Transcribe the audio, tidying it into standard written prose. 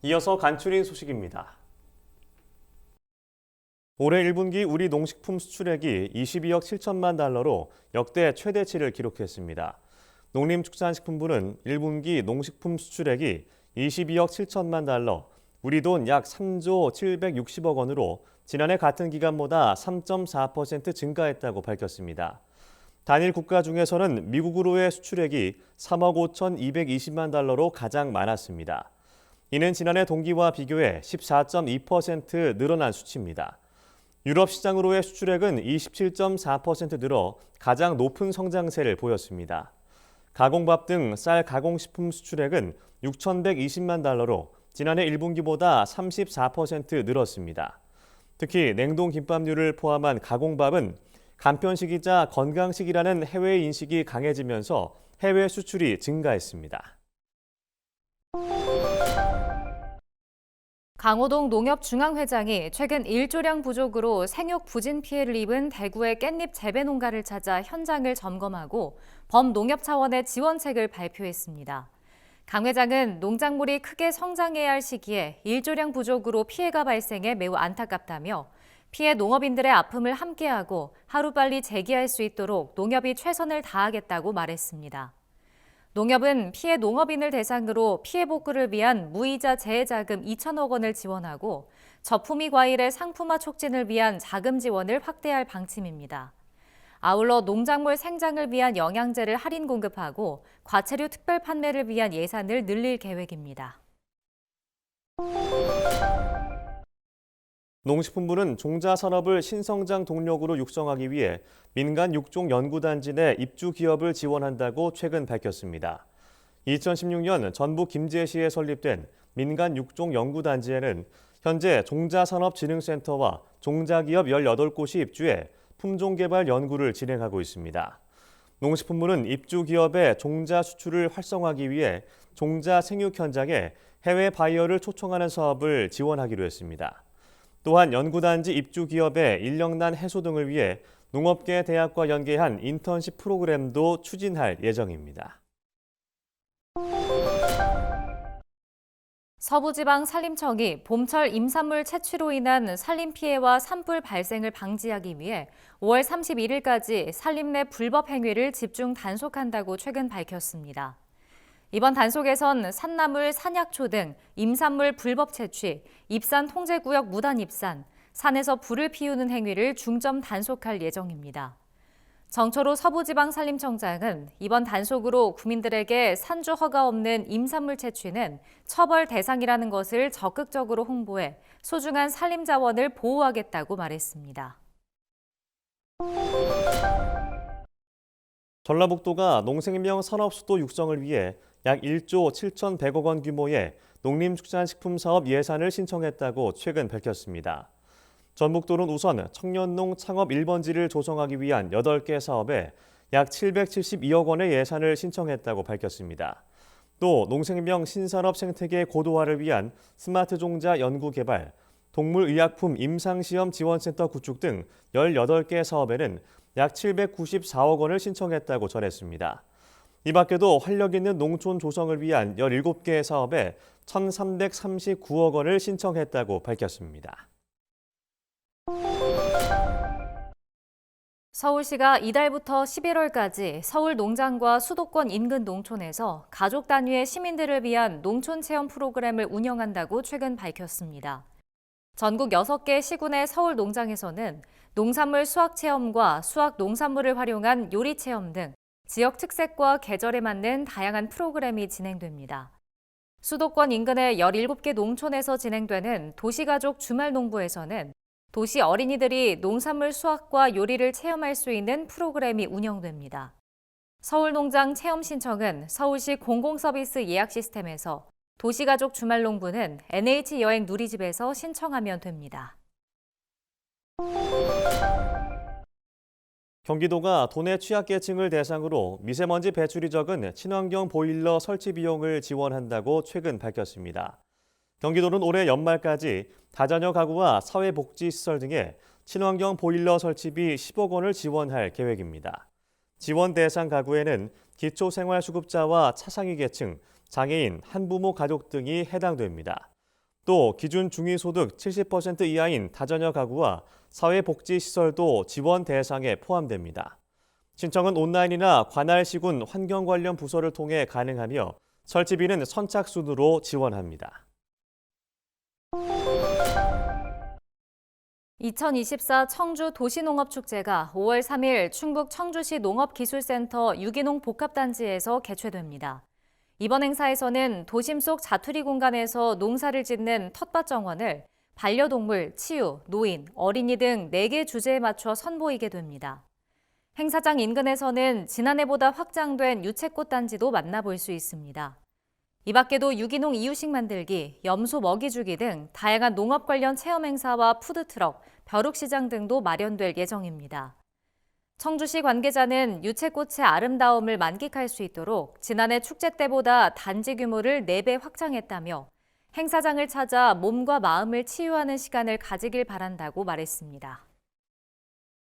이어서 간추린 소식입니다. 올해 1분기 우리 농식품 수출액이 22억 7천만 달러로 역대 최대치를 기록했습니다. 농림축산식품부는 1분기 농식품 수출액이 22억 7천만 달러, 우리 돈 약 3조 760억 원으로 지난해 같은 기간보다 3.4% 증가했다고 밝혔습니다. 단일 국가 중에서는 미국으로의 수출액이 3억 5,220만 달러로 가장 많았습니다. 이는 지난해 동기와 비교해 14.2% 늘어난 수치입니다. 유럽 시장으로의 수출액은 27.4% 늘어 가장 높은 성장세를 보였습니다. 가공밥 등 쌀 가공식품 수출액은 6,120만 달러로 지난해 1분기보다 34% 늘었습니다. 특히 냉동 김밥류를 포함한 가공밥은 간편식이자 건강식이라는 해외 인식이 강해지면서 해외 수출이 증가했습니다. 강호동 농협중앙회장이 최근 일조량 부족으로 생육 부진 피해를 입은 대구의 깻잎 재배 농가를 찾아 현장을 점검하고 범농협 차원의 지원책을 발표했습니다. 강 회장은 농작물이 크게 성장해야 할 시기에 일조량 부족으로 피해가 발생해 매우 안타깝다며 피해 농업인들의 아픔을 함께하고 하루빨리 재기할 수 있도록 농협이 최선을 다하겠다고 말했습니다. 농협은 피해 농업인을 대상으로 피해 복구를 위한 무이자 재해자금 2천억 원을 지원하고 저품위 과일의 상품화 촉진을 위한 자금 지원을 확대할 방침입니다. 아울러 농작물 생장을 위한 영양제를 할인 공급하고 과체류 특별 판매를 위한 예산을 늘릴 계획입니다. 농식품부는 종자 산업을 신성장 동력으로 육성하기 위해 민간 육종 연구단지 내 입주 기업을 지원한다고 최근 밝혔습니다. 2016년 전북 김제시에 설립된 민간 육종 연구단지에는 현재 종자산업진흥센터와 종자기업 18곳이 입주해 품종개발 연구를 진행하고 있습니다. 농식품부는 입주 기업의 종자 수출을 활성화하기 위해 종자 생육 현장에 해외 바이어를 초청하는 사업을 지원하기로 했습니다. 또한 연구단지 입주 기업의 인력난 해소 등을 위해 농업계 대학과 연계한 인턴십 프로그램도 추진할 예정입니다. 서부지방산림청이 봄철 임산물 채취로 인한 산림 피해와 산불 발생을 방지하기 위해 5월 31일까지 산림 내 불법 행위를 집중 단속한다고 최근 밝혔습니다. 이번 단속에선 산나물, 산약초 등 임산물 불법 채취, 입산 통제구역 무단 입산, 산에서 불을 피우는 행위를 중점 단속할 예정입니다. 정철호 서부지방산림청장은 이번 단속으로 국민들에게 산주 허가 없는 임산물 채취는 처벌 대상이라는 것을 적극적으로 홍보해 소중한 산림 자원을 보호하겠다고 말했습니다. 전라북도가 농생명 산업수도 육성을 위해 약 1조 7,100억 원 규모의 농림축산식품 사업 예산을 신청했다고 최근 밝혔습니다. 전북도는 우선 청년농 창업 1번지를 조성하기 위한 8개 사업에 약 772억 원의 예산을 신청했다고 밝혔습니다. 또 농생명 신산업 생태계 고도화를 위한 스마트 종자 연구 개발, 동물의약품 임상시험 지원센터 구축 등 18개 사업에는 약 794억 원을 신청했다고 전했습니다. 이 밖에도 활력 있는 농촌 조성을 위한 17개 사업에 1,339억 원을 신청했다고 밝혔습니다. 서울시가 이달부터 11월까지 서울 농장과 수도권 인근 농촌에서 가족 단위의 시민들을 위한 농촌 체험 프로그램을 운영한다고 최근 밝혔습니다. 전국 6개 시군의 서울 농장에서는 농산물 수확 체험과 수확 농산물을 활용한 요리 체험 등 지역 특색과 계절에 맞는 다양한 프로그램이 진행됩니다. 수도권 인근의 17개 농촌에서 진행되는 도시가족 주말농부에서는 도시 어린이들이 농산물 수확과 요리를 체험할 수 있는 프로그램이 운영됩니다. 서울농장 체험 신청은 서울시 공공서비스 예약 시스템에서 도시가족 주말농부는 NH여행 누리집에서 신청하면 됩니다. 경기도가 도내 취약계층을 대상으로 미세먼지 배출이 적은 친환경 보일러 설치 비용을 지원한다고 최근 밝혔습니다. 경기도는 올해 연말까지 다자녀 가구와 사회복지시설 등에 친환경 보일러 설치비 10억 원을 지원할 계획입니다. 지원 대상 가구에는 기초생활수급자와 차상위 계층, 장애인, 한부모 가족 등이 해당됩니다. 또 기준 중위소득 70% 이하인 다자녀 가구와 사회복지시설도 지원 대상에 포함됩니다. 신청은 온라인이나 관할 시군 환경 관련 부서를 통해 가능하며 설치비는 선착순으로 지원합니다. 2024 청주 도시농업축제가 5월 3일 충북 청주시 농업기술센터 유기농 복합단지에서 개최됩니다. 이번 행사에서는 도심 속 자투리 공간에서 농사를 짓는 텃밭 정원을 반려동물, 치유, 노인, 어린이 등 4개 주제에 맞춰 선보이게 됩니다. 행사장 인근에서는 지난해보다 확장된 유채꽃 단지도 만나볼 수 있습니다. 이 밖에도 유기농 이유식 만들기, 염소 먹이 주기 등 다양한 농업 관련 체험 행사와 푸드트럭, 벼룩시장 등도 마련될 예정입니다. 청주시 관계자는 유채꽃의 아름다움을 만끽할 수 있도록 지난해 축제 때보다 단지 규모를 4배 확장했다며 행사장을 찾아 몸과 마음을 치유하는 시간을 가지길 바란다고 말했습니다.